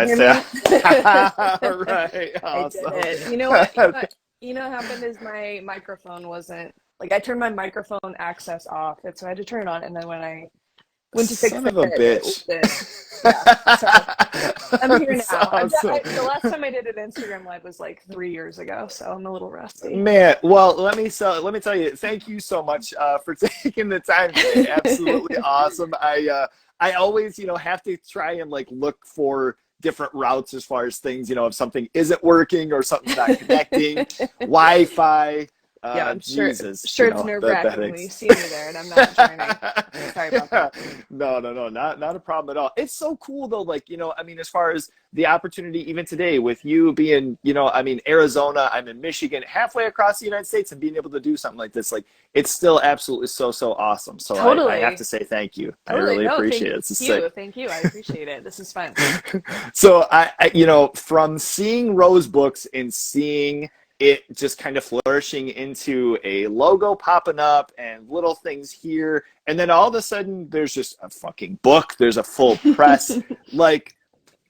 I hear say, me? all right, I did awesome. it. You know what happened is my microphone wasn't like I turned my microphone access off, and so I had to turn it on. And then when I went to fix Son it, of a it bitch. wasn't. Yeah. So I'm here That's now. awesome. The last time I did an Instagram live was like 3 years ago, so I'm a little rusty. Man, well, let me tell you, thank you so much for taking the time today. Absolutely awesome. I always, have to try and like look for different routes as far as things, if something isn't working or something's not connecting, Wi-Fi, Yeah, I'm Jesus, sure it's nerve that wracking when you see me there and I'm not joining. Sorry about Yeah. that. No, not a problem at all. It's so cool though, like, as far as the opportunity even today with you being, Arizona, I'm in Michigan, halfway across the United States and being able to do something like this, like it's still absolutely so awesome. So I have to Totally. say thank you. I Totally. really No, appreciate thank it. It's just you. like Thank you. I appreciate it. This is fun. so from seeing Rose books and seeing it just kind of flourishing into a logo popping up and little things here, and then all of a sudden there's just a fucking book. There's a full press. Like,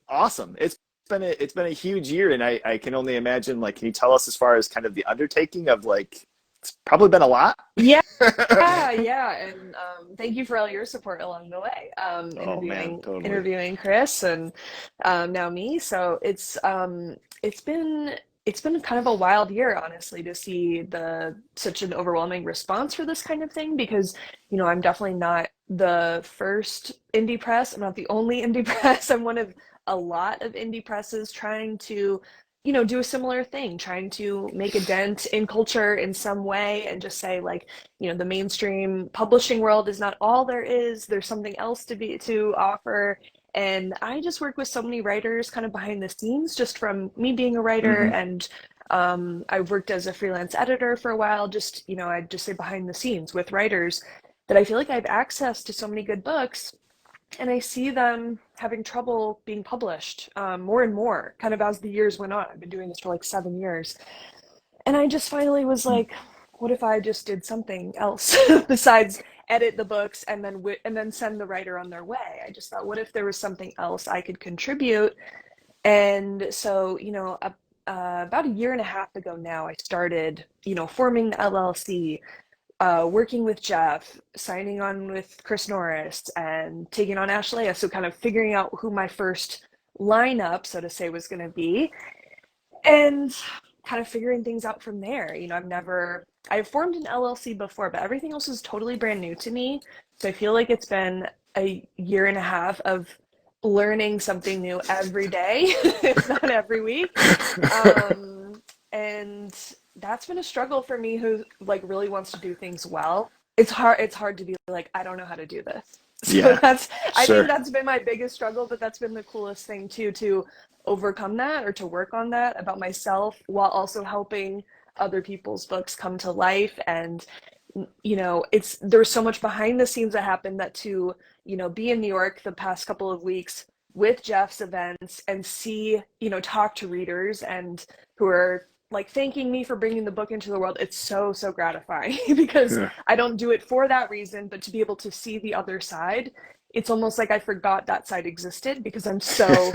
awesome. It's been a huge year, and I can only imagine. Like, can you tell us as far as kind of the undertaking of like it's probably been a lot? Yeah, yeah, and thank you for all your support along the way. Oh man, totally. Interviewing Chris and now me. So it's been kind of a wild year, honestly, to see the such an overwhelming response for this kind of thing because I'm definitely not the first indie press. I'm not the only indie press. I'm one of a lot of indie presses trying to do a similar thing, trying to make a dent in culture in some way and just say like, the mainstream publishing world is not all there is. There's something else to offer. And I just work with so many writers kind of behind the scenes, just from me being a writer. Hmm. And I've worked as a freelance editor for a while, just, I'd just say behind the scenes with writers that I feel like I have access to so many good books and I see them having trouble being published more and more, kind of as the years went on. I've been doing this for like 7 years, and I just finally was like, "What if I just did something else besides edit the books and then send the writer on their way?" I just thought, "What if there was something else I could contribute?" And so, about a year and a half ago now, I started, forming the LLC, working with Geoff, signing on with Chris Norris, and taking on Ashleah. So kind of figuring out who my first lineup, so to say, was going to be, and kind of figuring things out from there. I've formed an LLC before, but everything else is totally brand new to me. So I feel like it's been a year and a half of learning something new every day, if not every week. And that's been a struggle for me who like really wants to do things well. It's hard to be like, I don't know how to do this. So Yeah, I think sure. that's been my biggest struggle, but that's been the coolest thing too, to overcome that or to work on that about myself while also helping other people's books come to life. And there's so much behind the scenes that happened, that to be in New York the past couple of weeks with Geoff's events and see, talk to readers and who are like thanking me for bringing the book into the world. It's so gratifying because Yeah. I don't do it for that reason, but to be able to see the other side, it's almost like I forgot that side existed because I'm so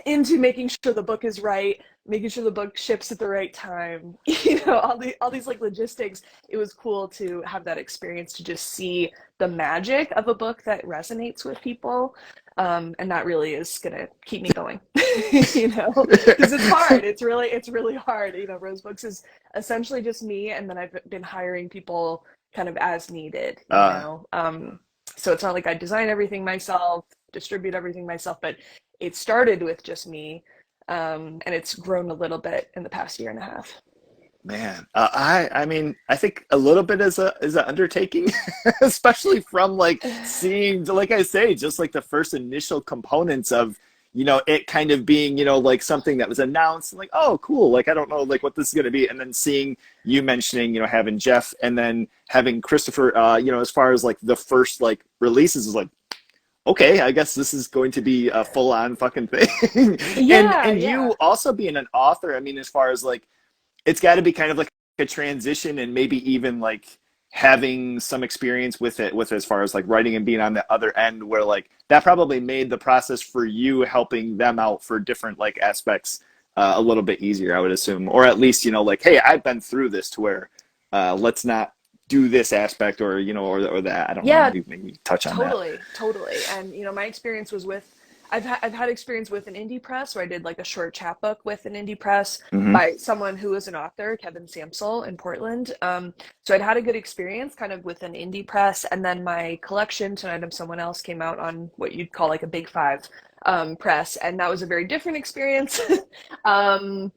into making sure the book is right, making sure the book ships at the right time, all these like logistics. It was cool to have that experience, to just see the magic of a book that resonates with people. And that really is gonna keep me going, because it's hard. It's really hard. Rose Books is essentially just me, and then I've been hiring people kind of as needed. uh, So it's not like I design everything myself, distribute everything myself, but it started with just me, and it's grown a little bit in the past year and a half. Man, I mean, I think a little bit is a undertaking, especially from like seeing, like I say, just like the first initial components of, it kind of being, like something that was announced, like, oh, cool, like I don't know, like what this is going to be, and then seeing you mentioning, having Geoff, and then having Christopher, as far as like the first like releases, is like, okay, I guess this is going to be a full on fucking thing, and Yeah, and yeah. you also being an author, I mean, as far as like it's got to be kind of like a transition and maybe even like having some experience with it, with as far as like writing and being on the other end, where like that probably made the process for you helping them out for different like aspects a little bit easier, I would assume, or at least, you know, like, hey, I've been through this to where let's not do this aspect, or you know, or that. I don't know. Yeah, Maybe touch on that. totally, totally. And my experience was with I've had experience with an indie press where I did like a short chapbook with an indie press Hmm. by someone who is an author, Kevin Samsel in Portland. So I'd had a good experience kind of with an indie press, and then my collection Tonight I'm Someone Else came out on what you'd call like a big five press, and that was a very different experience. um,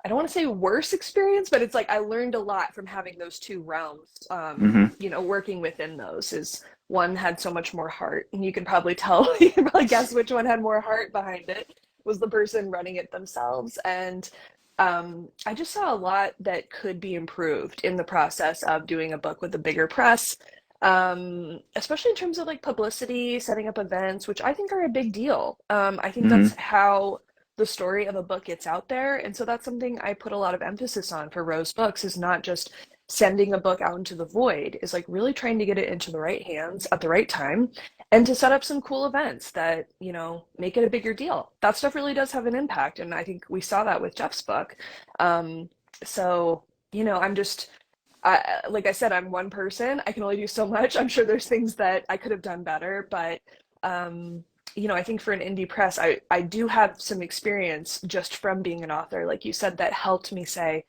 I don't want to say worse experience, but it's like I learned a lot from having those two realms. Hmm. Working within those is one had so much more heart, and you can probably tell, you can probably guess which one had more heart behind it was the person running it themselves. And I just saw a lot that could be improved in the process of doing a book with a bigger press, especially in terms of like publicity, setting up events, which I think are a big deal. I think that's Hmm. how the story of a book gets out there. And so that's something I put a lot of emphasis on for Rose Books, is not just sending a book out into the void, is like really trying to get it into the right hands at the right time, and to set up some cool events that, make it a bigger deal. That stuff really does have an impact. And I think we saw that with Jeff's book. Um, so, I'm just, like I said, I'm one person. I can only do so much. I'm sure there's things that I could have done better, but I think for an indie press, I do have some experience just from being an author, like you said, that helped me say,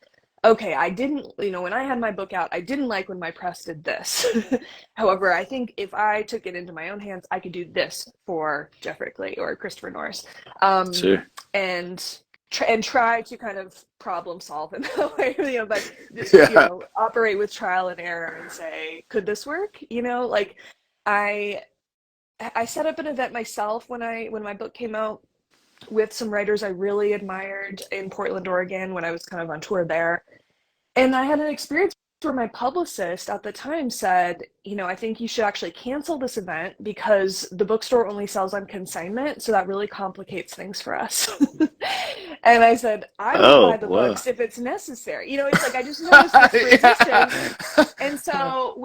okay, I didn't, when I had my book out, I didn't like when my press did this. However, I think if I took it into my own hands, I could do this for Geoff Rickly or Christopher Norris, um, Sure. and and try to kind of problem solve in that way, but Yeah. operate with trial and error and say, could this work? Like I I set up an event myself when my book came out with some writers I really admired in Portland, Oregon, when I was kind of on tour there. And I had an experience where my publicist at the time said, I think you should actually cancel this event because the bookstore only sells on consignment. So that really complicates things for us. And I said, I will buy Oh, the whoa. books if it's necessary. It's like I just noticed this resistance. And Yeah. so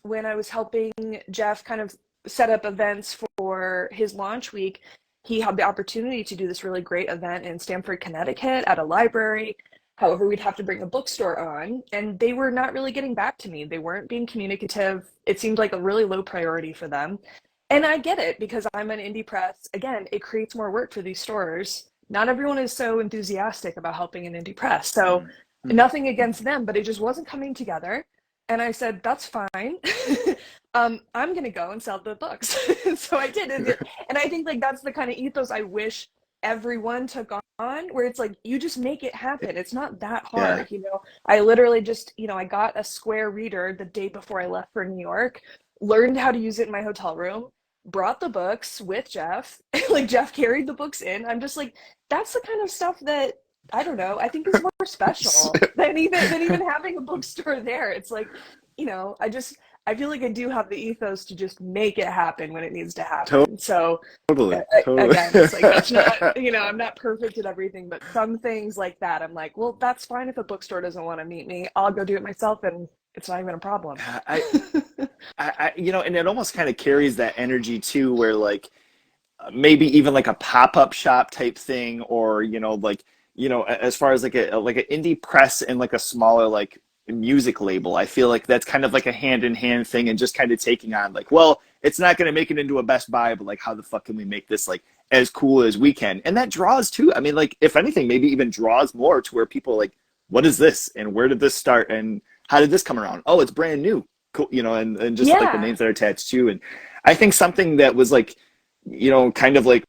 when I was helping Geoff kind of set up events for his launch week, he had the opportunity to do this really great event in Stamford, Connecticut at a library. However, we'd have to bring a bookstore on, and they were not really getting back to me. They weren't being communicative. It seemed like a really low priority for them. And I get it because I'm an indie press. Again, it creates more work for these stores. Not everyone is so enthusiastic about helping an indie press. So nothing against them, but it just wasn't coming together. And I said, that's fine. I'm going to go and sell the books. So I did. And I think like that's the kind of ethos I wish everyone took on, where it's like, you just make it happen. It's not that Yeah. hard. I literally just, I got a Square reader the day before I left for New York, learned how to use it in my hotel room, brought the books with Geoff. Like Geoff carried the books in. I'm just like, that's the kind of stuff that I don't know, I think is more special than even having a bookstore there. It's like, I feel like I do have the ethos to just make it happen when it needs to happen. So Totally. Totally. again, it's like that's not, I'm not perfect at everything, but some things like that, I'm like, well, that's fine if a bookstore doesn't want to meet me. I'll go do it myself, and it's not even a problem. I, and it almost kind of carries that energy too, where like maybe even like a pop-up shop type thing, or like as far as like an indie press and like a smaller like music label, I feel like that's kind of like a hand in hand thing, and just kind of taking on like, well, it's not going to make it into a Best Buy, but like how the fuck can we make this like as cool as we can? And that draws too, I mean, like if anything, maybe even draws more to where people are like, what is this, and where did this start, and how did this come around? Oh, it's brand new, cool, and just like the Yeah. names that are attached to. And I think something that was like kind of like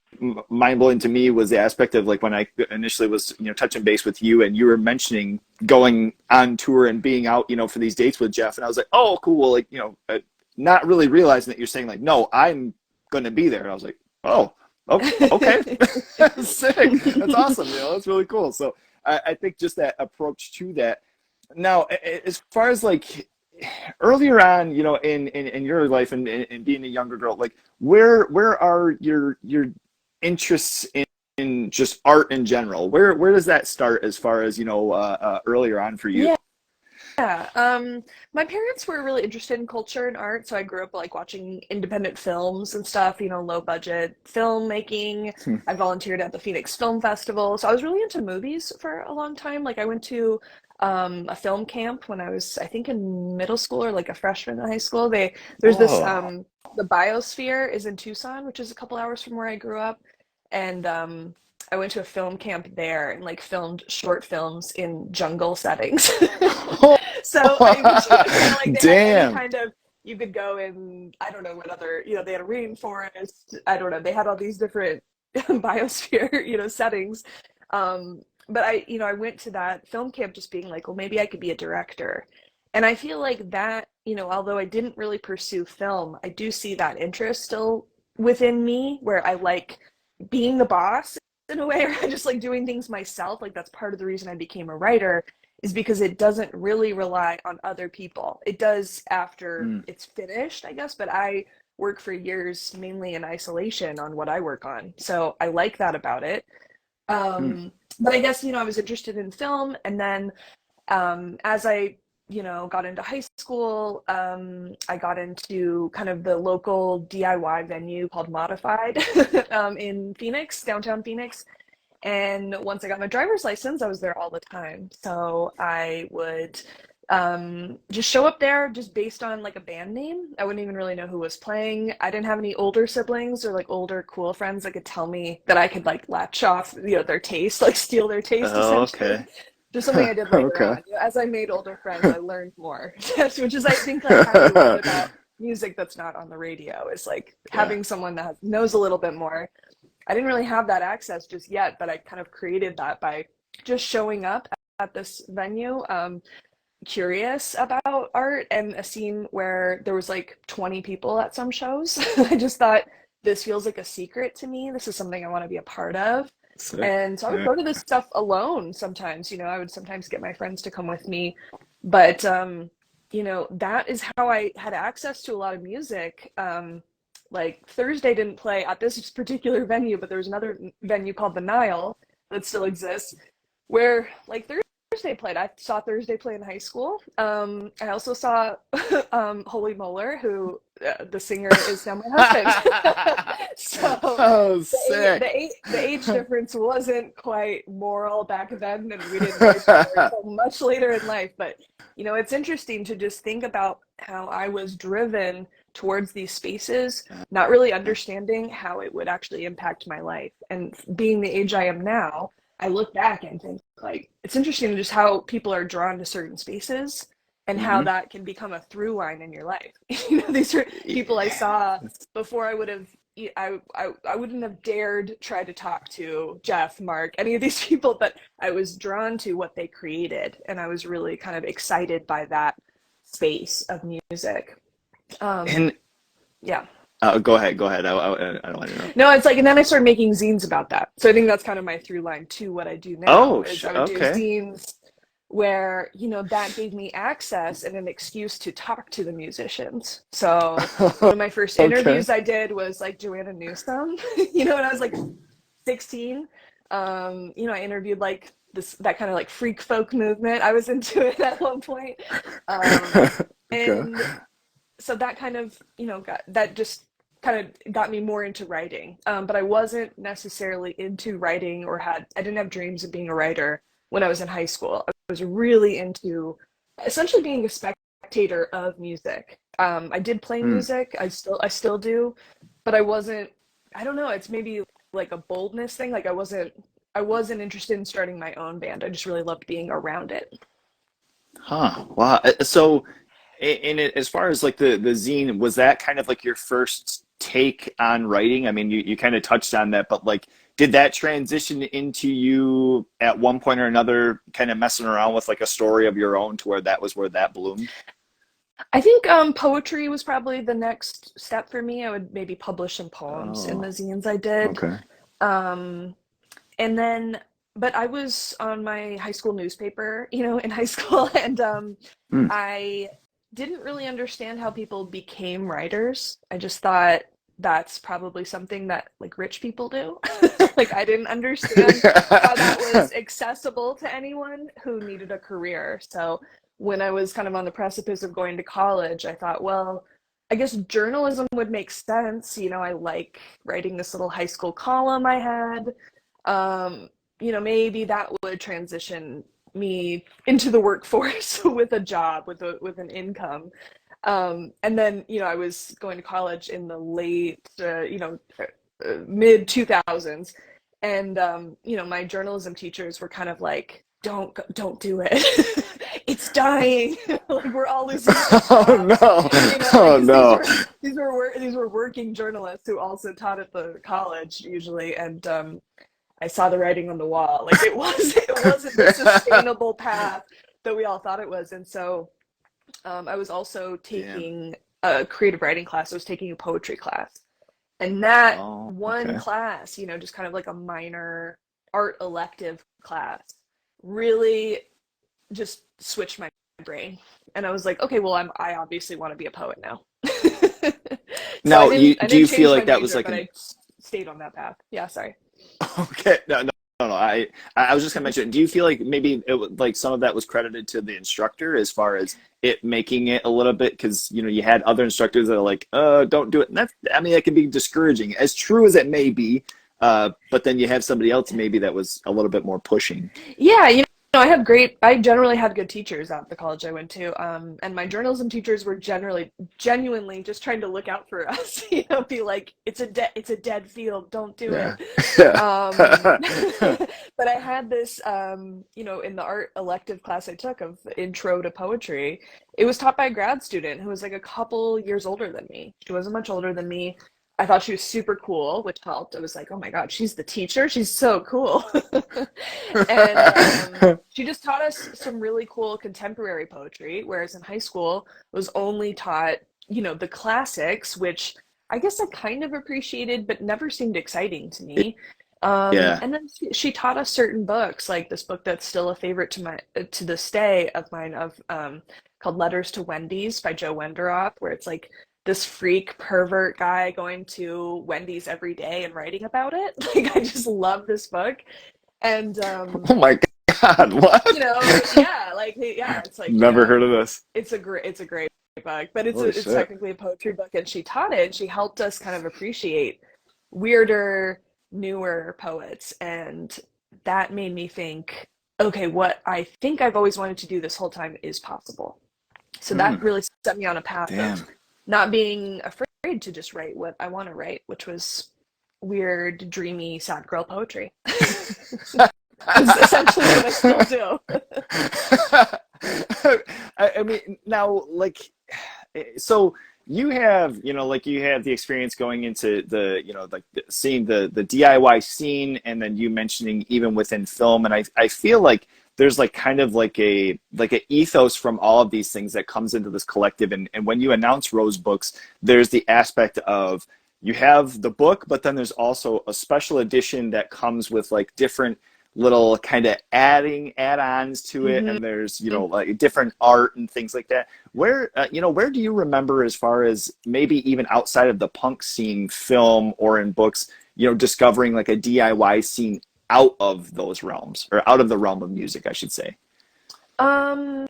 mind blowing to me was the aspect of like when I initially was, touching base with you, and you were mentioning going on tour and being out, for these dates with Geoff. And I was like, oh, cool. Well, like, not really realizing that you're saying like, no, I'm going to be there. And I was like, oh, okay. Sick. That's awesome. That's really cool. So I think just that approach to that. Now, as far as like earlier on, in your life, and being a younger girl, like where are your interests in just art in general? Where does that start as far as earlier on for you? Yeah. Yeah, my parents were really interested in culture and art, so I grew up like watching independent films and stuff, low budget filmmaking. Hmm. I volunteered at the Phoenix Film Festival, so I was really into movies for a long time. Like I went to a film camp when I was, I think, in middle school or like a freshman in high school. There's this Oh, the Biosphere is in Tucson, which is a couple hours from where I grew up, and I went to a film camp there and like filmed short films in jungle settings. So I was, like they had any damn. kind of you could go in, I don't know what other, they had a rainforest. I don't know. They had all these different biosphere, settings. But I went to that film camp just being like, well, maybe I could be a director. And I feel like that, although I didn't really pursue film, I do see that interest still within me where I like being the boss in a way, or I just like doing things myself. Like that's part of the reason I became a writer is because it doesn't really rely on other people. It does after Mm, it's finished, I guess, but I work for years mainly in isolation on what I work on. So I like that about it. mm, But I guess, I was interested in film. And then as I, got into high school, I got into kind of the local DIY venue called Modified in Phoenix, downtown Phoenix. And once I got my driver's license, I was there all the time. So I would just show up there just based on like a band name. I wouldn't even really know who was playing. I didn't have any older siblings or like older cool friends that could tell me that I could like latch off, their taste, like steal their taste oh, essentially. okay. Just something I did later Okay. on. As I made older friends, I learned more, which is I think like how you learn about music that's not on the radio is like Yeah. having someone that knows a little bit more. I didn't really have that access just yet, but I kind of created that by just showing up at this venue, curious about art and a scene where there was like 20 people at some shows. I just thought this feels like a secret to me. This is something I want to be a part of. Sick. And so I would Yeah. go to this stuff alone sometimes, I would sometimes get my friends to come with me. But that is how I had access to a lot of music. Like Thursday didn't play at this particular venue, but there was another venue called the Nile that still exists where like Thursday played. I saw Thursday play in high school. I also saw Holy Molar, who the singer is now my husband. So Oh, sick. the age difference wasn't quite moral back then, and we didn't know each other until much later in life. But it's interesting to just think about how I was driven towards these spaces, not really understanding how it would actually impact my life. And being the age I am now, I look back and think like it's interesting just how people are drawn to certain spaces and how Hmm. that can become a through line in your life. These are people I saw before I would have I wouldn't have dared try to talk to Geoff, Mark, any of these people, but I was drawn to what they created and I was really kind of excited by that space of music. Um, And yeah. go ahead, go ahead. I don't want to know. No, it's like, and then I started making zines about that. So I think that's kind of my through line to what I do now Oh, is I would do okay. zines where, that gave me access and an excuse to talk to the musicians. So one of my first Okay. interviews I did was like Joanna Newsom, when I was like 16. I interviewed like that kind of like freak folk movement. I was into it at one point. Um, Okay. and so that kind of that just kind of got me more into writing, but I wasn't necessarily into writing or I didn't have dreams of being a writer when I was in high school. I was really into essentially being a spectator of music. I did play Hmm. music, I still do, but I don't know, it's maybe like a boldness thing. Like I wasn't interested in starting my own band. I just really loved being around it. Huh. Wow. So, in it, as far as like the zine, was that kind of like your first take on writing? I mean, you kind of touched on that, but like, did that transition into you at one point or another, kind of messing around with like a story of your own to where that was where that bloomed? I think poetry was probably the next step for me. I would maybe publish some poems in the Oh, zines I did. okay. Um, and then, but I was on my high school newspaper, in high school, and Hmm. I didn't really understand how people became writers. I just thought that's probably something that like rich people do. Like I didn't understand how that was accessible to anyone who needed a career. So when I was kind of on the precipice of going to college, I thought, well, I guess journalism would make sense. I like writing this little high school column I had. Maybe that would transition me into the workforce with a job, with an income. And then, I was going to college in the late, mid 2000s, and my journalism teachers were kind of like, don't do it. It's dying. Like we're all losing our Oh jobs. no! Like Oh 'cause no! these were working journalists who also taught at the college usually, and I saw the writing on the wall. Like it wasn't the sustainable path that we all thought it was. And so I was also Damn. taking a creative writing class. I was taking a poetry class. And that Oh, one okay. class, just kind of like a minor art elective class, really just switched my brain. And I was like, okay, well, I obviously want to be a poet now. So Now, I do didn't you feel change my like that was major, like but an I stayed on that path. Yeah, sorry. okay? No, no, no, no. I was just gonna mention. Do you feel like maybe like some of that was credited to the instructor as far as it making it a little bit because you had other instructors that are like, don't do it. And that's I mean, that can be discouraging, as true as it may be. But then you have somebody else maybe that was a little bit more pushing. Yeah, I generally had good teachers at the college I went to. And my journalism teachers were genuinely just trying to look out for us, be like, it's a dead field, don't do it. Yeah. Yeah. Um, but I had this, in the art elective class I took of Intro to Poetry, it was taught by a grad student who was like a couple years older than me. She wasn't much older than me. I thought she was super cool, which helped. I was like, oh my God, she's the teacher. She's so cool. And she just taught us some really cool contemporary poetry, whereas in high school, I was only taught, the classics, which I guess I kind of appreciated, but never seemed exciting to me. Yeah. And then she taught us certain books, like this book that's still a favorite to this day of mine, called Letters to Wendy's by Joe Wenderoth, where it's like this freak pervert guy going to Wendy's every day and writing about it. Like I just love this book. And Oh my God, what? yeah, like yeah, it's like, Never heard of this. it's a great book, but Holy it's shit. technically a poetry book, and she taught it, and she helped us kind of appreciate weirder, newer poets, and that made me think, okay, what I think I've always wanted to do this whole time is possible. So that Hmm. really set me on a path of Damn. not being afraid to just write what I want to write, which was weird, dreamy, sad girl poetry. Is essentially what I still do. I mean, now, like, so you have, like you have the experience going into the, like seeing the DIY scene, and then you mentioning even within film, and I feel like there's like kind of like a ethos from all of these things that comes into this collective, and when you announce Rose Books, there's the aspect of you have the book, but then there's also a special edition that comes with like different little kind of add-ons to it, Mm-hmm. and there's like different art and things like that. Where where do you remember, as far as maybe even outside of the punk scene, film or in books, discovering like a DIY scene out of those realms, or out of the realm of music, I should say? Um,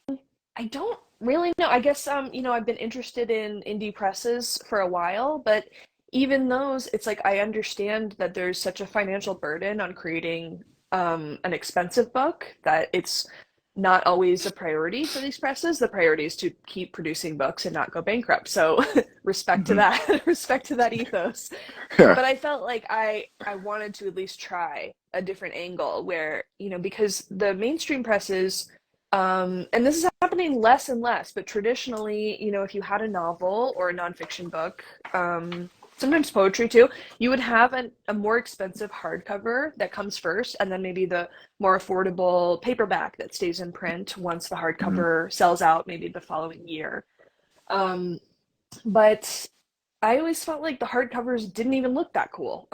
I don't really know. I guess I've been interested in indie presses for a while, but even those, it's like I understand that there's such a financial burden on creating an expensive book that it's not always a priority for these presses. The priority is to keep producing books and not go bankrupt. So respect to Hmm. that, respect to that ethos. Yeah. But I felt like I wanted to at least try a different angle where, because the mainstream presses, and this is happening less and less, but traditionally, if you had a novel or a nonfiction book, sometimes poetry too, you would have a more expensive hardcover that comes first, and then maybe the more affordable paperback that stays in print once the Mhm. hardcover sells out, maybe the following year. Um, but I always felt like the hardcovers didn't even look that cool.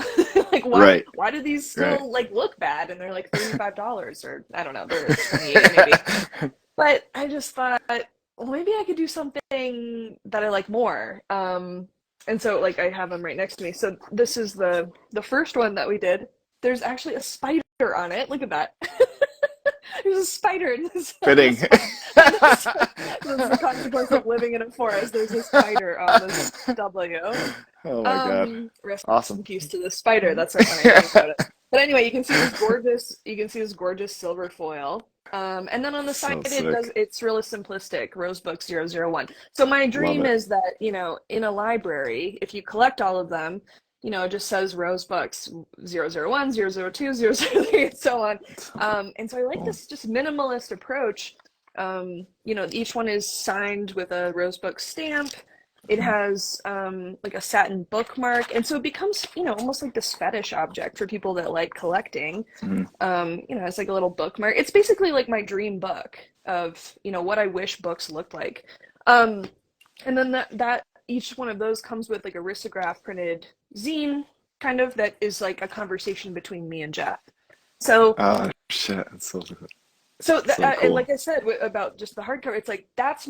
Like Right. why do these Right. still like look bad and they're like $35 or I don't know, they're 28 maybe. But I just thought, well, maybe I could do something that I like more. And so like I have them right next to me. So this is the first one that we did. There's actually a spider on it. Look at that. There's a spider in this, Fitting. this that's the consequence of living in a forest. There's a spider on this W. Oh my God. Rest Awesome. in peace to the spider. That's right when I think about it. But anyway, you can see this gorgeous silver foil. And then on the side, So sick. it's really simplistic, Rosebook 001. So my Love dream it. is that, in a library, if you collect all of them, it just says Rosebooks 001, 002, 003, and so on. And so I like Cool. this just minimalist approach. Each one is signed with a Rosebook stamp. It has like a satin bookmark, and so it becomes almost like this fetish object for people that like collecting. Mhm. It's like a little bookmark. It's basically like my dream book of what I wish books looked like. Um, and then that each one of those comes with like a risograph printed zine, kind of, that is like a conversation between me and Geoff. So Oh shit, so and cool. like I said about just the hardcover, it's like that's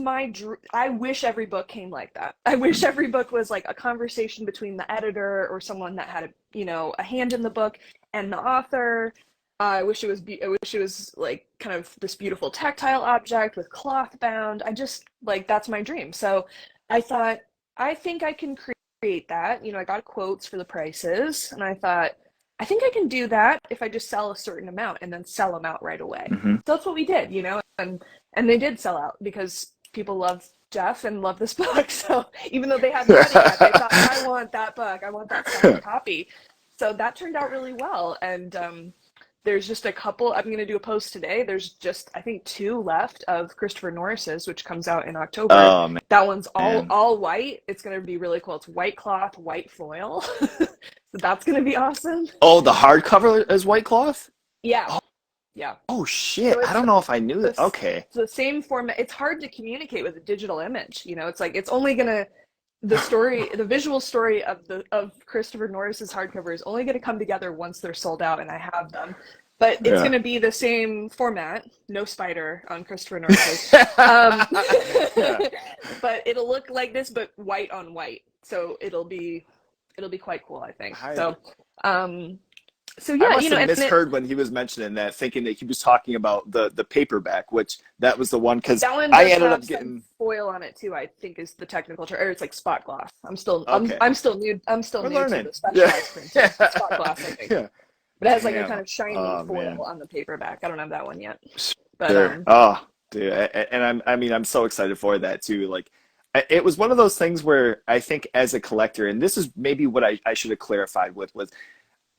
I wish every book came like that. I wish every book was like a conversation between the editor or someone that had a hand in the book and the author. I wish it was like kind of this beautiful tactile object with cloth bound. I just like that's my dream. So I thought I think I can create that. I got quotes for the prices, and I thought I think I can do that if I just sell a certain amount and then sell them out right away. Hmm. So that's what we did, and they did sell out because people love Geoff and love this book. So even though they hadn't read it yet, they thought, I want that book. I want that signed copy. So that turned out really well. And there's just a couple. I'm going to do a post today. There's just, I think, two left of Christopher Norris's, which comes out in October. Oh That one's man. all white. It's going to be really cool. It's white cloth, white foil. So that's going to be awesome. Oh, the hardcover is white cloth? Yeah, Oh, yeah. oh shit. So I it's don't know if I knew that. this Okay. the same format. It's hard to communicate with a digital image. It's like it's only gonna the visual story of Christopher Norris's hardcover is only gonna come together once they're sold out and I have them. But it's Yeah. gonna be the same format, no spider on Christopher Norris's. Um, Yeah. but it'll look like this, but white on white. So it'll be quite cool, I think. I Um, so I yeah, must have and it misheard when he was mentioning that, thinking that he was talking about the paperback, which that was the one because That one I does ended have up some getting foil on it too, I think is the technical term, or it's like spot gloss. I'm still I'm okay. I'm still new I'm still We're new to learning. the Yeah. specialized printing. It's spot gloss, I think. Yeah. But it has like a kind Damn. of shiny Oh foil man. on the paperback. I don't have that one yet. But Sure. Oh, dude. And I mean, I'm so excited for that too. Like, it was one of those things where I think as a collector, and this is maybe what I should have clarified with was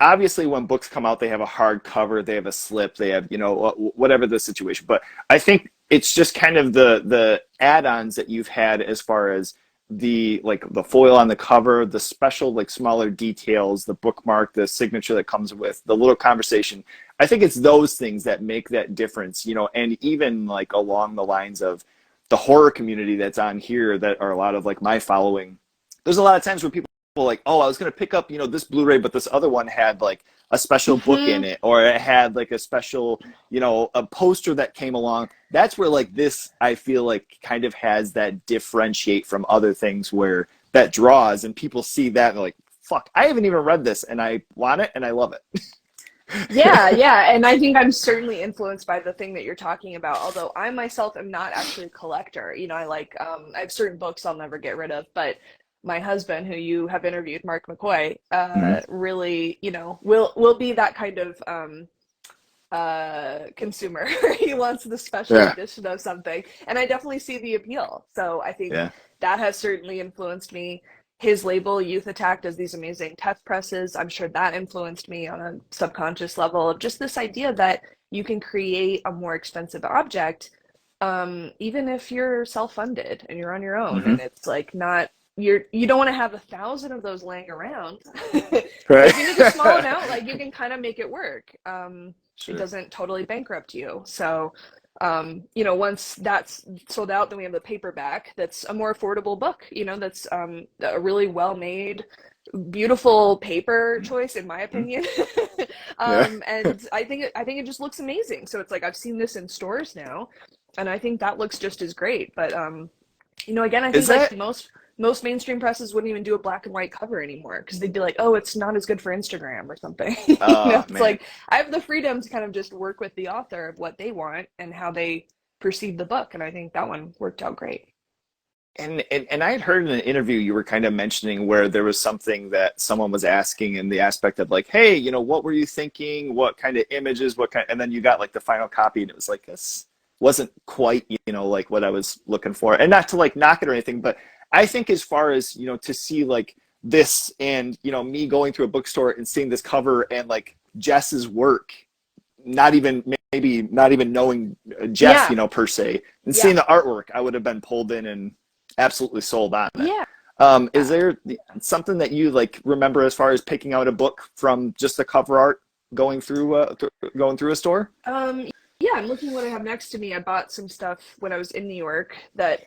obviously when books come out, they have a hard cover, they have a slip, they have, whatever the situation. But I think it's just kind of the add-ons that you've had as far as the foil on the cover, the special like smaller details, the bookmark, the signature that comes with the little conversation. I think it's those things that make that difference, and even like along the lines of the horror community that's on here that are a lot of like my following. There's a lot of times where people like, oh, I was gonna pick up, this Blu-ray, but this other one had like a special book in mhm. it, or it had like a special, a poster that came along. That's where like this, I feel like kind of has that differentiate from other things where that draws and people see that and they're like, fuck, I haven't even read this and I want it and I love it. Yeah, yeah, and I think I'm certainly influenced by the thing that you're talking about. Although I myself am not actually a collector. I have certain books I'll never get rid of, but my husband, who you have interviewed, Mark McCoy, Mhm. really, will be that kind of consumer. He wants the special Yeah. edition of something, and I definitely see the appeal. So I think Yeah. that has certainly influenced me. His label, Youth Attack, does these amazing test presses. I'm sure that influenced me on a subconscious level of just this idea that you can create a more expensive object, even if you're self-funded and you're on your own, Hmm. and it's like not you don't want to have 1,000 of those laying around. But Right. if you make a small amount, like you can kind of make it work. It Sure. doesn't totally bankrupt you. So, once that's sold out, then we have the paperback. That's a more affordable book. That's a really well-made, beautiful paper choice, in my Mhm. opinion. Yeah. And I think it just looks amazing. So it's like I've seen this in stores now, and I think that looks just as great. But again, I Is think like that most mainstream presses wouldn't even do a black and white cover anymore because they'd be like, oh, it's not as good for Instagram or something. Oh It's man. like I have the freedom to kind of just work with the author of what they want and how they perceive the book. And I think that one worked out great. And I had heard in an interview you were kind of mentioning where there was something that someone was asking in the aspect of like, hey, what were you thinking? What kind of images? What kind? And then you got like the final copy, and it was like this wasn't quite like what I was looking for. And not to like knock it or anything, but I think as far as to see like this and me going through a bookstore and seeing this cover and like Jess's work, not even maybe not even knowing Jeff, Yeah. per se, and Yeah. seeing the artwork, I would have been pulled in and absolutely sold on it. Yeah. Is there something that you like remember as far as picking out a book from just the cover art going through a store? Yeah, I'm looking what I have next to me. I bought some stuff when I was in New York that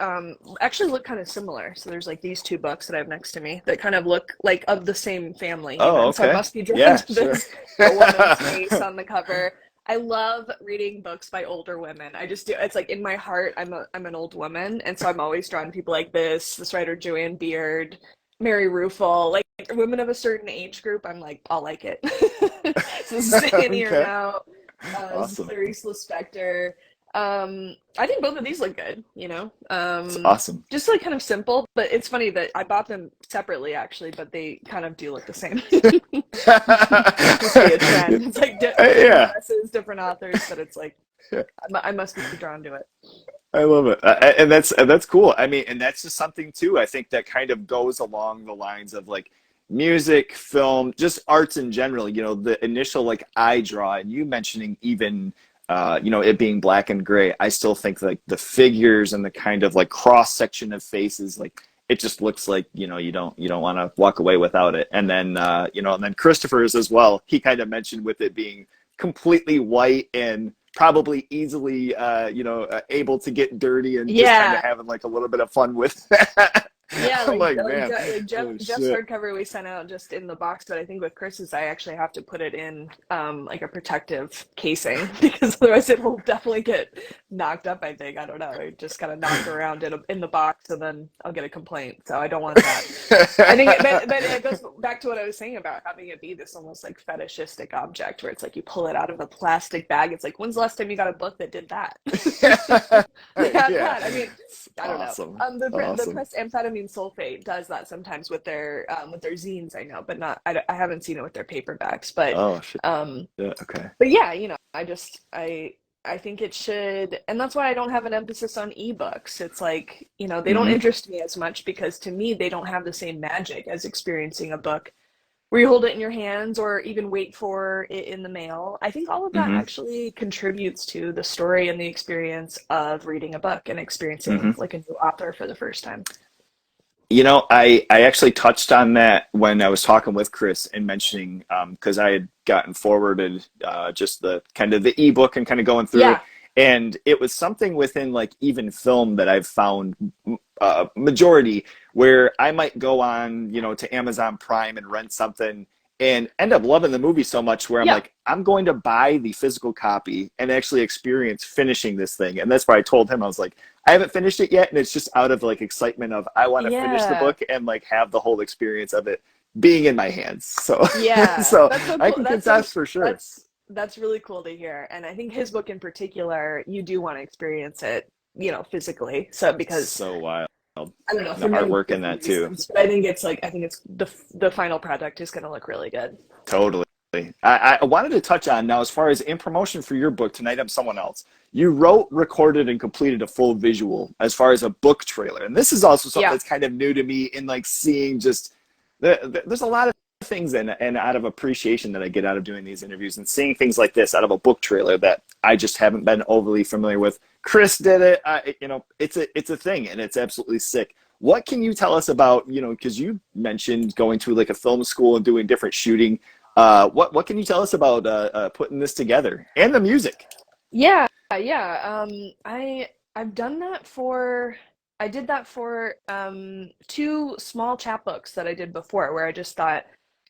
actually look kind of similar. So there's like these two books that I have next to me that kind of look like of the same family Oh, even. So I okay. must be drawn Yeah, to sure. this woman's face on the cover. I love reading books by older women. I just do. It's like in my heart, I'm an old woman, and so I'm always drawn to people like this writer Joanne Beard, Mary Ruefle, like women of a certain age group. I'm like, I'll like it. So this is in here Okay. now. This is Awesome. Clarice Lispector. I think both of these look good, It's awesome. just like kind of simple, but it's funny that I bought them separately actually, but they kind of do look the same. Must be a trend. It's like different Yeah. presses, different authors, but it's like I must be drawn to it. I love it, and that's cool. I mean, and that's just something too. I think that kind of goes along the lines of like music, film, just arts in general. The initial like eye draw, and you mentioning even it being black and gray. I still think like the figures and the kind of like cross section of faces, like it just looks like you don't want to walk away without it. And then and then Christopher's as well. He kind of mentioned with it being completely white and probably easily able to get dirty and just kind of Yeah, having like a little bit of fun with that. yeah, I'm like, man, like oh Jeff's shit. hardcover we sent out just in the box, but I think with Chris's I actually have to put it in like a protective casing because otherwise it will definitely get knocked up. I think I don't know. It just kind of knock around in the box and then I'll get a complaint. So I don't want that. I think, but it goes back to what I was saying about having it be this almost like fetishistic object where it's like you pull it out of a plastic bag. It's like, when's the last time you got a book that did that? Yeah, Yeah, that. I mean, I don't know. awesome, The awesome. pressed amphetamine sulfate does that sometimes with their zines. I know, but not. I haven't seen it with their paperbacks. Oh shit. Um, Yeah, okay. but yeah, I think it should, and that's why I don't have an emphasis on ebooks. It's like they don't Hmm. interest me as much because to me they don't have the same magic as experiencing a book where you hold it in your hands or even wait for it in the mail. I think all of that Hmm. actually contributes to the story and the experience of reading a book and experiencing Hmm. like a new author for the first time. I actually touched on that when I was talking with Chris and mentioning because I had gotten forwarded just the kind of the ebook and kind of going through it, Yeah. and it was something within like even film that I've found majority where I might go on to Amazon Prime and rent something and end up loving the movie so much where I'm Yeah. like I'm going to buy the physical copy and actually experience finishing this thing, and that's why I told him I was like I haven't finished it yet, and it's just out of like excitement of I want to finish the Yeah. book and like have the whole experience of it being in my hands. So, Yeah. so That's so I cool. can contest for sure. That's really cool to hear. And I think his book in particular, you do want to experience it, physically. So because So wild, I don't know, the for many artwork in different that too. reasons, but I think it's like I think it's the final product is going to look really good. Totally. I wanted to touch on now as far as in promotion for your book tonight. I'm someone else. You wrote, recorded, and completed a full visual as far as a book trailer, and this is also something Yeah. that's kind of new to me in like seeing just there's a lot of things and out of appreciation that I get out of doing these interviews and seeing things like this out of a book trailer that I just haven't been overly familiar with. Chris did it. It's a thing and it's absolutely sick. What can you tell us about, because you mentioned going to like a film school and doing different shooting. What can you tell us about putting this together and the music? Yeah, yeah. I've done that for I did that for two small chapbooks that I did before where I just thought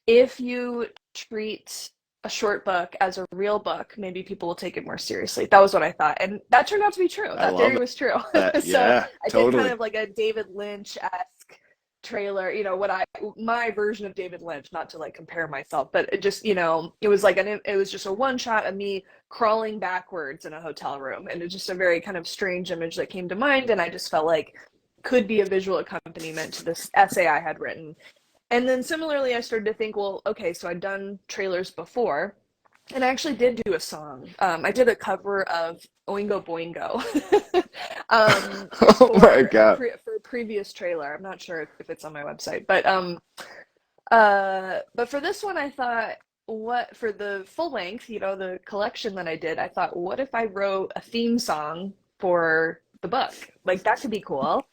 if you treat a short book as a real book, maybe people will take it more seriously. That was what I thought. And that turned out to be true. I That love theory was true. that. So Yeah, I did kind totally. of like a David Lynch-esque trailer, what my version of David Lynch, not to like compare myself, but it just, it was like it was just a one shot of me crawling backwards in a hotel room. And it's just a very kind of strange image that came to mind. And I just felt like could be a visual accompaniment to this essay I had written. And then similarly, I started to think, well, okay, so I'd done trailers before. And I actually did do a song. I did a cover of Oingo Boingo Oh my God. for a previous trailer. I'm not sure if it's on my website, but for this one, I thought, what for the full length, the collection that I did, I thought, what if I wrote a theme song for the book? Like that could be cool.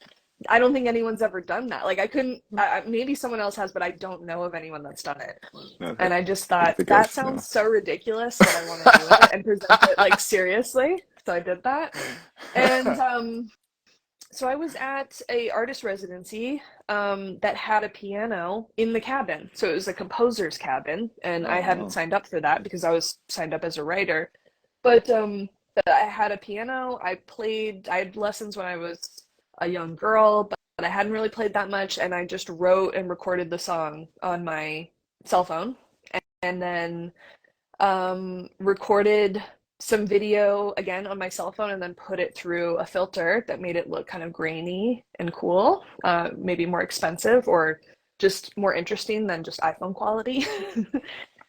I don't think anyone's ever done that. Like I couldn't, maybe someone else has, but I don't know of anyone that's done it. Okay. And I just I thought think that no. sounds so ridiculous that I want to do it and present it like seriously. So I did that. And so I was at a artist residency that had a piano in the cabin. So it was a composer's cabin, and I hadn't Oh, signed up for that because I was signed up as a writer. But I had a piano. I had lessons when I was a young girl, but I hadn't really played that much, and I just wrote and recorded the song on my cell phone, and then recorded some video again on my cell phone and then put it through a filter that made it look kind of grainy and cool, maybe more expensive or just more interesting than just iPhone quality.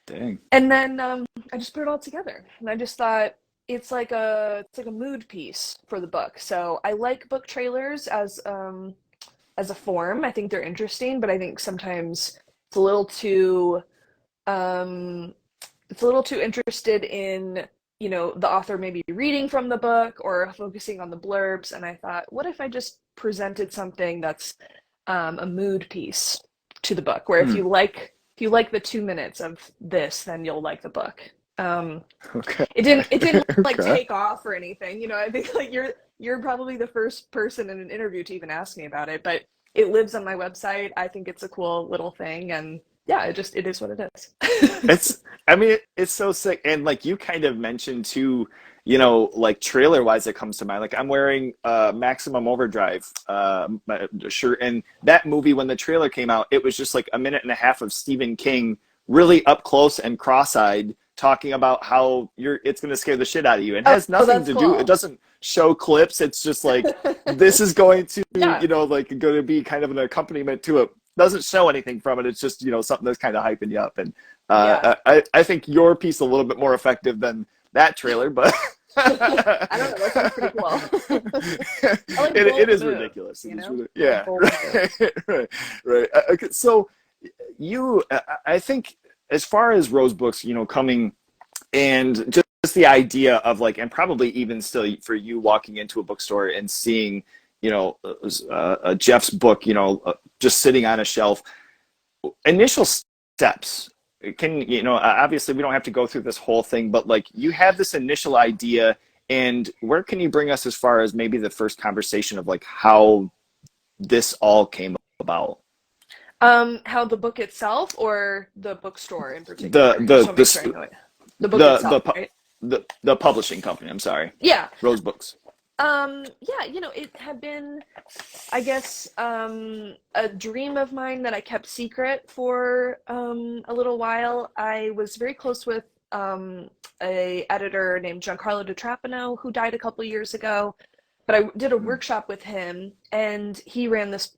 dang. And then I just put it all together, and I just thought it's like a mood piece for the book. So I like book trailers as a form. I think they're interesting, but I think sometimes it's a little too um, interested in, the author maybe reading from the book or focusing on the blurbs. And I thought, what if I just presented something that's a mood piece to the book, where Hmm. if you like the 2 minutes of this, then you'll like the book. Um, Okay. it didn't like Okay. take off or anything. I think like you're probably the first person in an interview to even ask me about it, but it lives on my website. I think it's a cool little thing, and yeah, it is what it is. It's, I mean, it's so sick. And like you kind of mentioned too, like trailer wise, it comes to mind. Like I'm wearing Maximum Overdrive shirt, and that movie, when the trailer came out, it was just like a minute and a half of Stephen King really up close and cross-eyed talking about how it's going to scare the shit out of you. It Oh, has nothing that's to do, it cool. doesn't show clips. It's just like, this is going to, Yeah, like going to be kind of an accompaniment to it. Doesn't show anything from it. It's just, something that's kind of hyping you up. And yeah. I think your piece a little bit more effective than that trailer, but I don't know. That sounds pretty cool. I like it bold is mood, ridiculous. It is I like yeah, bold mood. right, right, right. Okay, so I think as far as Rose books, coming and just the idea of like, and probably even still for you walking into a bookstore and seeing, Jeff's book, just sitting on a shelf, initial steps. Can, obviously we don't have to go through this whole thing, but like you have this initial idea, and where can you bring us as far as maybe the first conversation of like how this all came about? How the book itself or the bookstore in The particular? Just the want to make sure I the know it. The book the itself, the pu- right? the publishing company. I'm sorry, Yeah. Rose Books. Yeah, it had been, I guess, a dream of mine that I kept secret for a little while. I was very close with a editor named Giancarlo Di Trapano, who died a couple years ago. But I did a workshop with him, and he ran this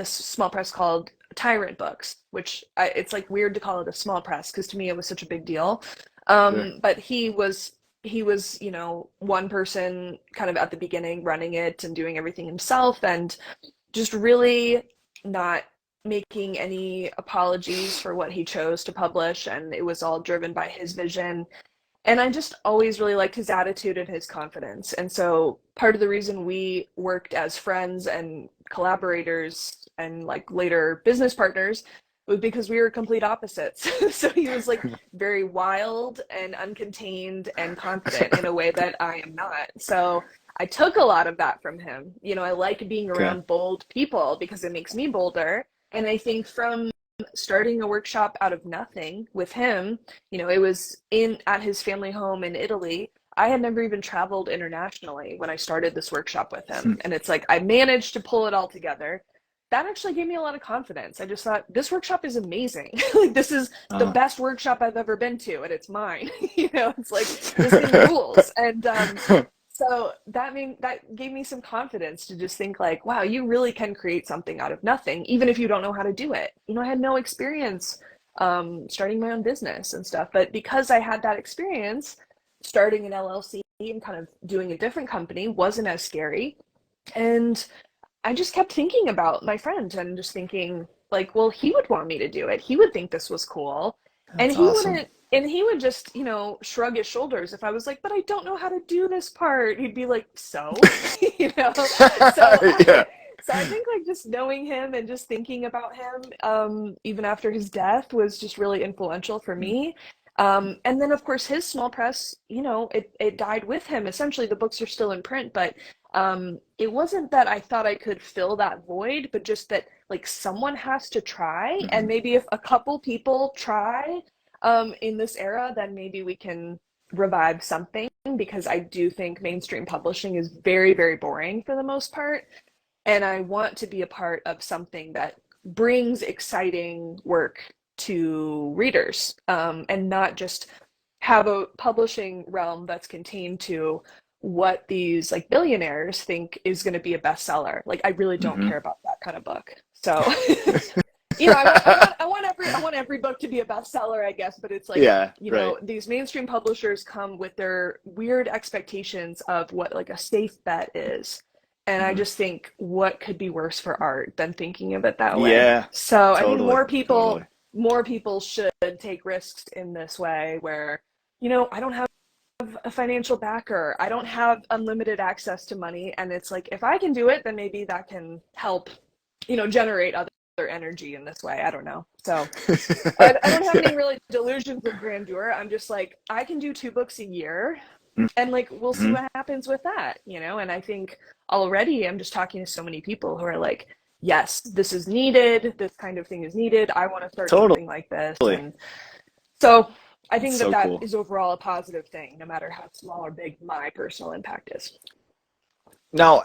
small press called Tyrant Books, which it's like weird to call it a small press because to me it was such a big deal. Sure. But he was one person kind of at the beginning running it and doing everything himself, and just really not making any apologies for what he chose to publish, and it was all driven by his vision. And I just always really liked his attitude and his confidence. And so part of the reason we worked as friends and collaborators and like later business partners was because we were complete opposites. So he was like very wild and uncontained and confident in a way that I am not. So I took a lot of that from him. I like being Okay. around bold people because it makes me bolder. And I think from starting a workshop out of nothing with him, it was in at his family home in Italy. I had never even traveled internationally when I started this workshop with him. Hmm. And it's like I managed to pull it all together. that actually gave me a lot of confidence. I just thought this workshop is amazing. Like this is the Uh, best workshop I've ever been to, and it's mine. It's like this thing rules. And so that gave me some confidence to just think like, wow, you really can create something out of nothing, even if you don't know how to do it. I had no experience starting my own business and stuff, but because I had that experience, starting an LLC and kind of doing a different company wasn't as scary. And I just kept thinking about my friend and just thinking like, well, he would want me to do it. He would think this was cool. And that's awesome. he would just, shrug his shoulders if I was like, but I don't know how to do this part. He'd be like, so, you know? So Yeah. so I think like just knowing him and just thinking about him, even after his death was just really influential for me. And then of course his small press, it died with him. Essentially the books are still in print, but it wasn't that I thought I could fill that void, but just that like someone has to try, and Mhm. maybe if a couple people try in this era, then maybe we can revive something, because I do think mainstream publishing is very, very boring for the most part, and I want to be a part of something that brings exciting work to readers, and not just have a publishing realm that's contained to what these like billionaires think is going to be a bestseller. Like I really don't Mhm. care about that kind of book. So, I want every book to be a bestseller, I guess. But it's like, Yeah, right. these mainstream publishers come with their weird expectations of what like a safe bet is. And I Mhm. just think, what could be worse for art than thinking of it that way? Yeah, So I think totally, totally. more people should take risks in this way where, I don't have a financial backer. I don't have unlimited access to money. And it's like, if I can do it, then maybe that can help, generate other energy in this way. I don't know. So I don't have any Yeah. really delusions of grandeur. I'm just like, I can do 2 books a year, and like, we'll see Mhm. what happens with that. And I think already I'm just talking to so many people who are like, yes, this is needed. This kind of thing is needed. I want to start Totally. something like this. And so I It's think that so that cool. is overall a positive thing, no matter how small or big my personal impact is. Now,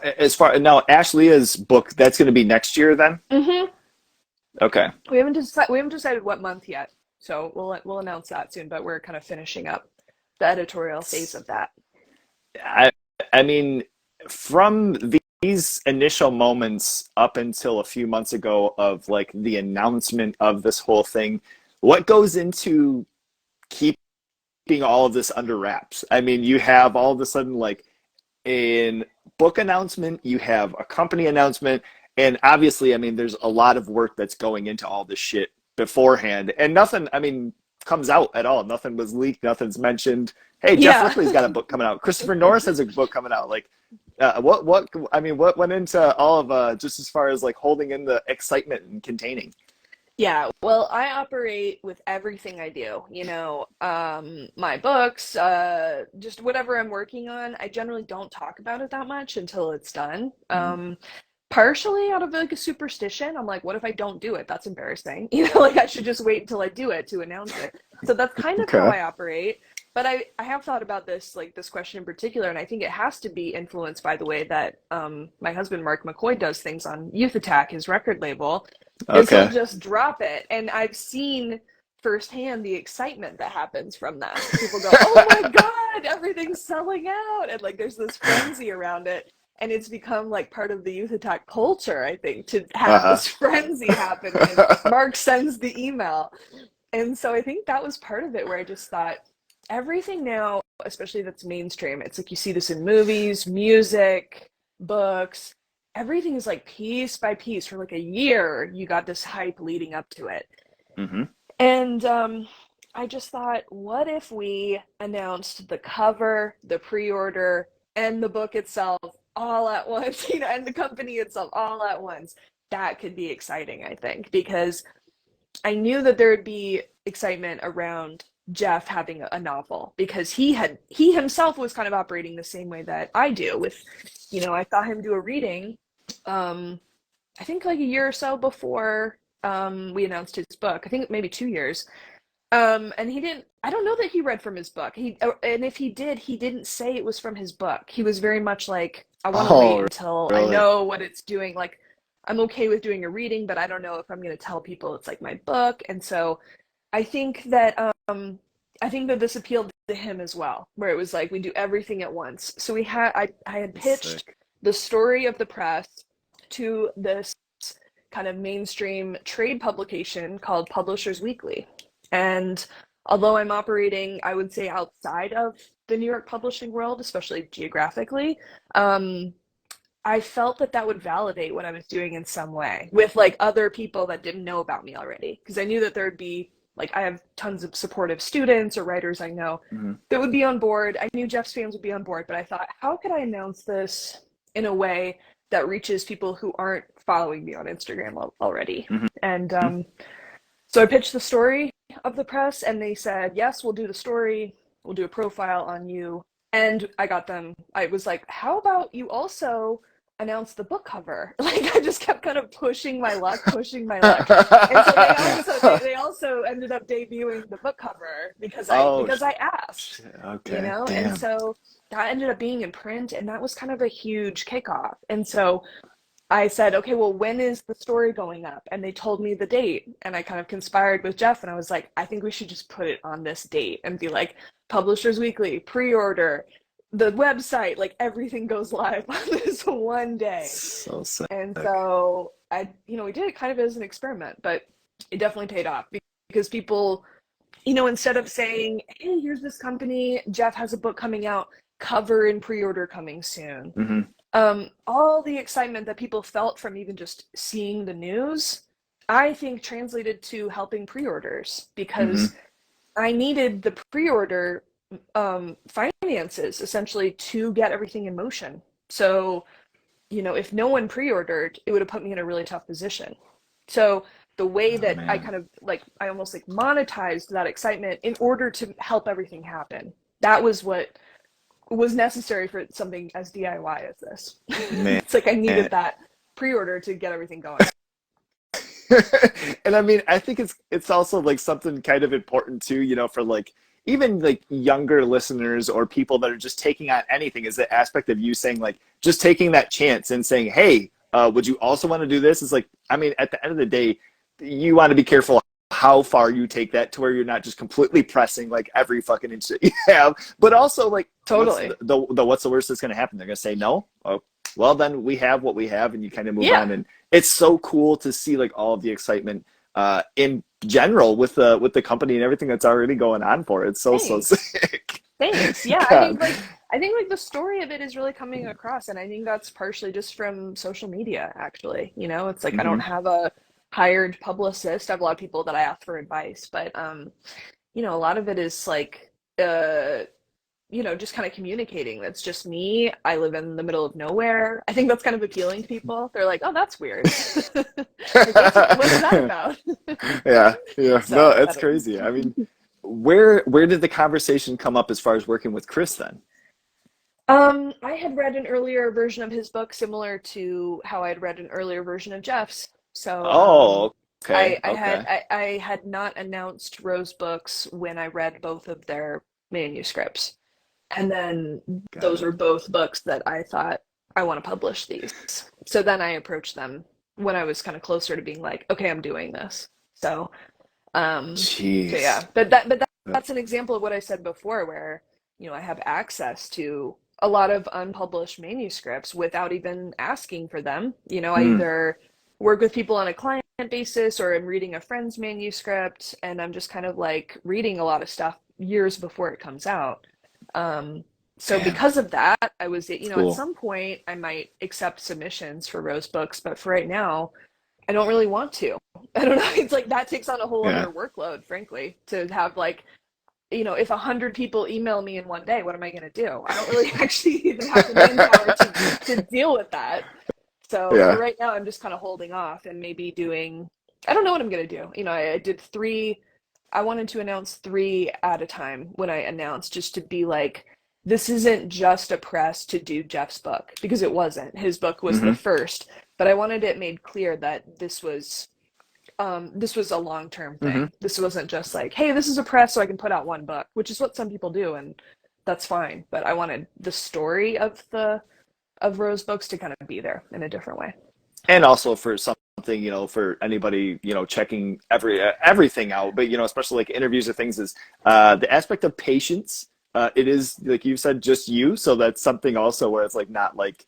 now Ashleah's book, that's going to be next year then? Mm-hmm. Okay. We haven't decided what month yet, so we'll announce that soon. But we're kind of finishing up the editorial phase of that. I I mean, from these initial moments up until a few months ago of like the announcement of this whole thing, what goes into keeping all of this under wraps? I mean, you have all of a sudden like an book announcement, you have a company announcement, and obviously, I mean, there's a lot of work that's going into all this shit beforehand, and nothing, I mean, comes out at all. Nothing was leaked, nothing's mentioned. Hey, Geoff Yeah. Rickly's got a book coming out. Christopher Norris has a book coming out. Like, I mean, what went into all of just as far as like holding in the excitement and containing? Yeah, well, I operate with everything I do. My books, just whatever I'm working on, I generally don't talk about it that much until it's done. Mm-hmm. Partially out of like a superstition. I'm like, what if I don't do it? That's embarrassing. Like I should just wait until I do it to announce it. So that's kind of how Okay. I operate. But I have thought about this, like this question in particular, and I think it has to be influenced by the way that my husband Mark McCoy does things on Youth Attack, his record label, is he'll Okay. just drop it. And I've seen firsthand the excitement that happens from that. People go, oh my God, everything's selling out. And like there's this frenzy around it. And it's become like part of the Youth Attack culture, I think, to have Uh this frenzy happen when huh. Mark sends the email. And so I think that was part of it where I just thought everything now, especially that's mainstream, it's like you see this in movies, music, books, everything is like piece by piece for like a year. You got this hype leading up to it. Mm-hmm. And I just thought, what if we announced the cover, the pre order, and the book itself all at once, and the company itself all at once? That could be exciting, I think, because I knew that there would be excitement around Geoff having a novel, because he himself was kind of operating the same way that I do with, I saw him do a reading, um, I think like a year or so before we announced his book. I think maybe 2 years. And he didn't. I don't know that he read from his book. And if he did, he didn't say it was from his book. He was very much like, I want to wait Oh, until I really? know what it's doing. Like, I'm okay with doing a reading, but I don't know if I'm going to tell people it's like my book. And so I think that I think that this appealed to him as well, where it was like we do everything at once. So I had pitched Sick. the story of the press to this kind of mainstream trade publication called Publishers Weekly. And although I'm operating, I would say, outside of the New York publishing world, especially geographically, um, I felt that that would validate what I was doing in some way with like other people that didn't know about me already. Because I knew that there would be, like, I have tons of supportive students or writers I know Mm-hmm. that would be on board. I knew Geoff's fans would be on board, but I thought, how could I announce this in a way that reaches people who aren't following me on Instagram already? And Mm-hmm. so I pitched the story of the press, and they said, yes, we'll do the story. We'll do a profile on you. And I got them. I was like, how about you also announce the book cover? Like, I just kept kind of pushing my luck, pushing my luck. And so they also ended up debuting the book cover Oh, because I asked, you okay. know? And Damn. so that ended up being in print, and that was kind of a huge kickoff. And so I said, okay, well, when is the story going up? And they told me the date. And I kind of conspired with Geoff, and I was like, I think we should just put it on this date and be like, Publishers Weekly, pre-order, the website, like everything goes live on this one day. So sick. And so we did it kind of as an experiment, but it definitely paid off because people, instead of saying, hey, here's this company, Geoff has a book coming out, cover and pre-order coming soon. Mm-hmm. All the excitement that people felt from even just seeing the news, I think translated to helping pre-orders Mm-hmm. because I needed the pre-order finances essentially to get everything in motion. So, if no one pre-ordered, it would have put me in a really tough position. So the way Oh that I man. kind of I almost like monetized that excitement in order to help everything happen. That was what was necessary for something as DIY as this. Man. It's like I needed that pre-order to get everything going. And I mean, I think it's also like something kind of important too, for like even like younger listeners or people that are just taking on anything is the aspect of you saying like just taking that chance and saying, hey, would you also want to do this? It's like, I mean, at the end of the day, you want to be careful how far you take that to where you're not just completely pressing like every fucking inch that you have, but also like Totally. what's the worst that's going to happen? They're going to say no. Oh, well, then we have what we have, and you kind of move on. Yeah. And it's so cool to see like all of the excitement in general with the company and everything that's already going on for it. It's so Thanks. sick. Thanks. Yeah, God. I think like the story of it is really coming across, and I think that's partially just from social media actually. It's like I don't Mm-hmm. have a hired publicist. I have a lot of people that I ask for advice, but a lot of it is like just kind of communicating. That's just me. I live in the middle of nowhere. I think that's kind of appealing to people. They're like, "Oh, that's weird." Like, what's that about? Yeah, yeah. No, So, I it's don't know. crazy. I mean, where did the conversation come up as far as working with Chris then? I had read an earlier version of his book, similar to how I had read an earlier version of Jeff's. So, Oh, okay, okay. I had not announced Rose Books when I read both of their manuscripts, and then Got those it. were both books that I thought I want to publish these. So then I approached them when I was kind of closer to being like, okay, I'm doing this. So, yeah, Jeez. that's an example of what I said before, where I have access to a lot of unpublished manuscripts without even asking for them. I Mm, either work with people on a client basis or I'm reading a friend's manuscript, and I'm just kind of like reading a lot of stuff years before it comes out. Um, so man, because of that, I was, it's at cool. some point I might accept submissions for Rose Books, but for right now, I don't really want to. I don't know. It's like that takes on a whole Yeah. other workload, frankly, to have like, if 100 people email me in one day, what am I going to do? I don't really actually even have the manpower to deal with that. So for Yeah. right now, I'm just kind of holding off and maybe doing, I don't know what I'm going to do. I did three, I wanted to announce three at a time when I announced, just to be like, this isn't just a press to do Geoff's book, because it wasn't. His book was the Hmm. first, but I wanted it made clear that this was a long-term Hmm. thing. This wasn't just like, hey, this is a press so I can put out one book, which is what some people do, and that's fine. But I wanted the story of Rose Books to kind of be there in a different way. and also for something, for anybody, checking everything out, but especially like interviews or things, is the aspect of patience. It is, like you said, just you, so that's something also where it's like not like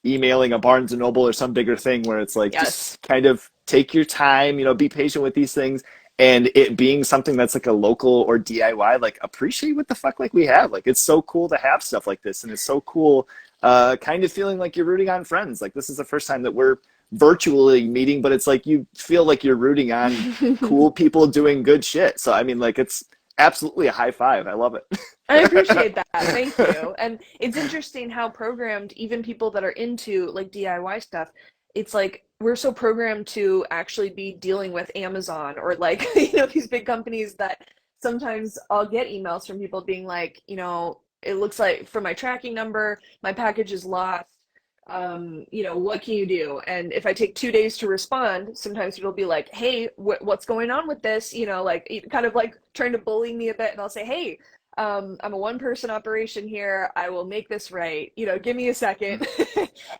emailing a Barnes and Noble or some bigger thing, where it's like Yes. just kind of take your time, be patient with these things. And it being something that's like a local or DIY, like appreciate what the fuck like we have. Like it's so cool to have stuff like this, and it's so cool, kind of feeling like you're rooting on friends. Like this is the first time that we're virtually meeting, but it's like you feel like you're rooting on cool people doing good shit. So I mean, like it's absolutely a high five. I love I appreciate that. Thank it. you. And it's interesting how programmed even people that are into like DIY stuff, it's like we're so programmed to actually be dealing with Amazon or like, these big companies that sometimes I'll get emails from people being like, it looks like for my tracking number, my package is lost. What can you do? And if I take 2 days to respond, sometimes it'll be like, hey, what's going on with this? Like kind of like trying to bully me a bit. And I'll say, hey, I'm a one-person operation here. I will make this right. Give me a second.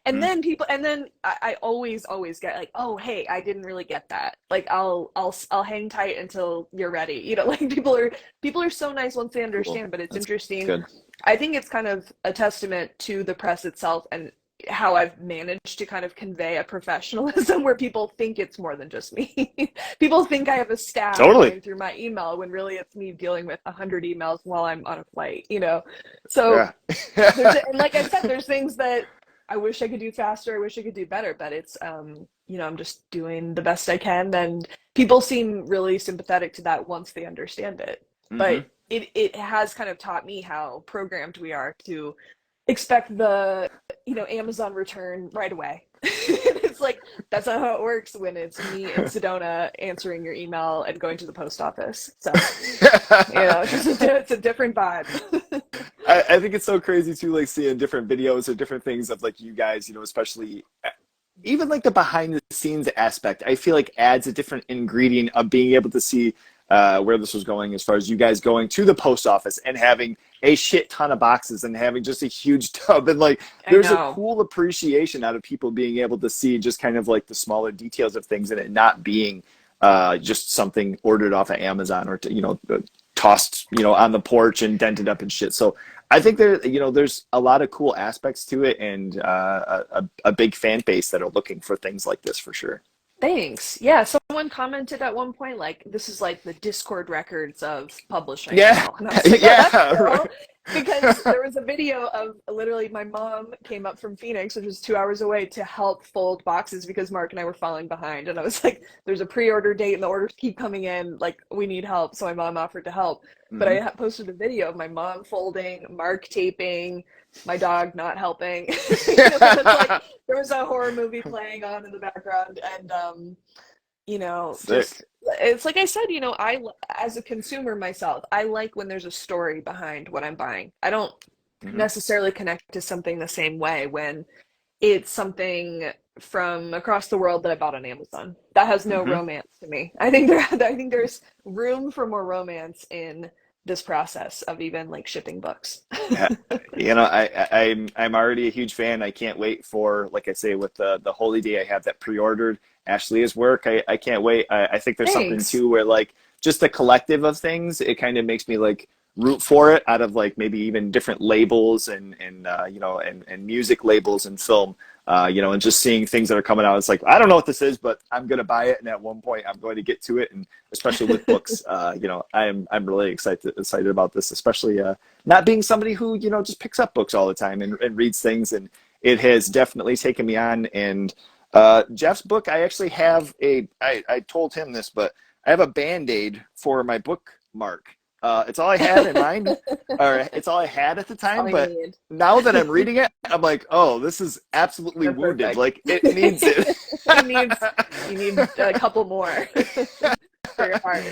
And then I always get like, oh, hey, I didn't really get that. Like I'll hang tight until you're ready. Like people are so nice once they Cool. understand, but it's That's interesting. good. I think it's kind of a testament to the press itself and how I've managed to kind of convey a professionalism where people think it's more than just me. People think I have a staff Totally. going through my email when really it's me dealing with 100 emails while I'm on a flight. So Yeah. and like I said, there's things that I wish I could do faster. I wish I could do better, but it's, I'm just doing the best I can. And people seem really sympathetic to that once they understand it. Hmm. But it has kind of taught me how programmed we are to expect the Amazon return right away. It's like that's not how it works when it's me in Sedona answering your email and going to the post office. So it's a different vibe. I think it's so crazy too, like seeing different videos or different things of like you guys, especially even like the behind the scenes aspect. I feel like adds a different ingredient of being able to see where this was going, as far as you guys going to the post office and having a shit ton of boxes and having just a huge tub, and like I there's a know. cool appreciation out of people being able to see just kind of like the smaller details of things, and it not being just something ordered off of Amazon or tossed on the porch and dented up and shit. So I think there's a lot of cool aspects to it, and a big fan base that are looking for things like this for sure. Thanks. Yeah, someone commented at one point like this is like the Discord records of publishing Yeah, now. And I was like, "Oh, that's yeah, cool." right. Because there was a video of literally my mom came up from Phoenix, which is 2 hours away, to help fold boxes because Mark and I were falling behind. And I was like, there's a pre-order date and the orders keep coming in. Like, we need help. So my mom offered to help. But Hmm. I posted a video of my mom folding, Mark taping, my dog not helping. Because like there was a horror movie playing on in the background, and Sick. just it's like I said, I as a consumer myself, I like when there's a story behind what I'm buying. I don't Hmm. necessarily connect to something the same way when it's something from across the world that I bought on Amazon. That has no Hmm. romance to me. I think there's room for more romance in this process of even like shipping books. Yeah, I'm already a huge fan. I can't wait for, like I say, with the Holy Day, I have that pre-ordered Ashleah's work. I can't wait. I think there's something Thanks. too where like just the collective of things, it kind of makes me like root for it, out of like maybe even different labels and music labels and film. And just seeing things that are coming out. It's like, I don't know what this is, but I'm gonna buy it, and at one point I'm going to get to it. And especially with books, I'm really excited about this, especially not being somebody who just picks up books all the time and reads things. And it has definitely taken me on. And Geoff's book, I actually have I told him this, but I have a band-aid for my bookmark. It's all I have in mind, or it's all I had at the That's all time. you But need. now that I'm reading it, I'm like, oh, this is absolutely You're wounded. perfect. Like it needs it. It needs you need a couple more for your heart.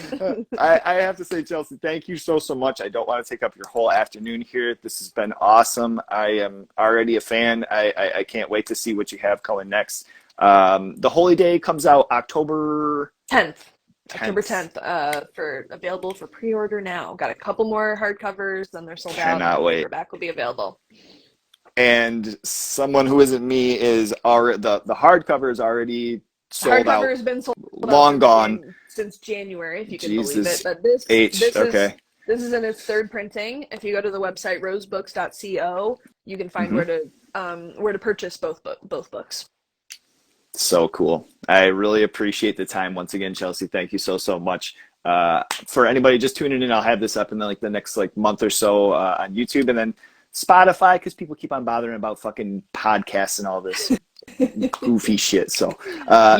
I have to say, Chelsea, thank you so much. I don't want to take up your whole afternoon here. This has been awesome. I am already a fan. I can't wait to see what you have coming next. The Holy Day comes out October 10th. October 10th. 10th, for available for pre-order now. Got a couple more hardcovers, then they're sold out, and Cannot then wait. paperback will be available. and someone who isn't me is already the hardcover is already sold Hardcover out, has been sold out long gone. Since January, if you can believe it. Jesus But H. Okay. this is in its third printing. If you go to the website rosebooks.co, you can find Mm-hmm. where to purchase both books. So cool. I really appreciate the time once again, Chelsea. Thank you so much. For anybody just tuning in, I'll have this up in the next month or so on YouTube and then Spotify because people keep on bothering about fucking podcasts and all this goofy shit. So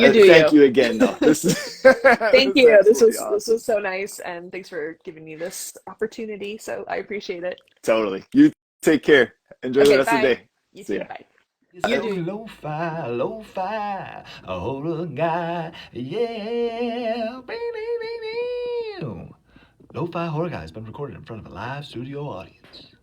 You do thank you. you again, though. This is Thank this is you. absolutely This awesome. was so nice, and thanks for giving me this opportunity. So I appreciate it. Totally. You take care. Enjoy the Okay, rest of the bye. day. You See too. ya. Bye. It's You so do. lo-fi, lo-fi, a whole guy, yeah. Lo-fi horror guy has been recorded in front of a live studio audience.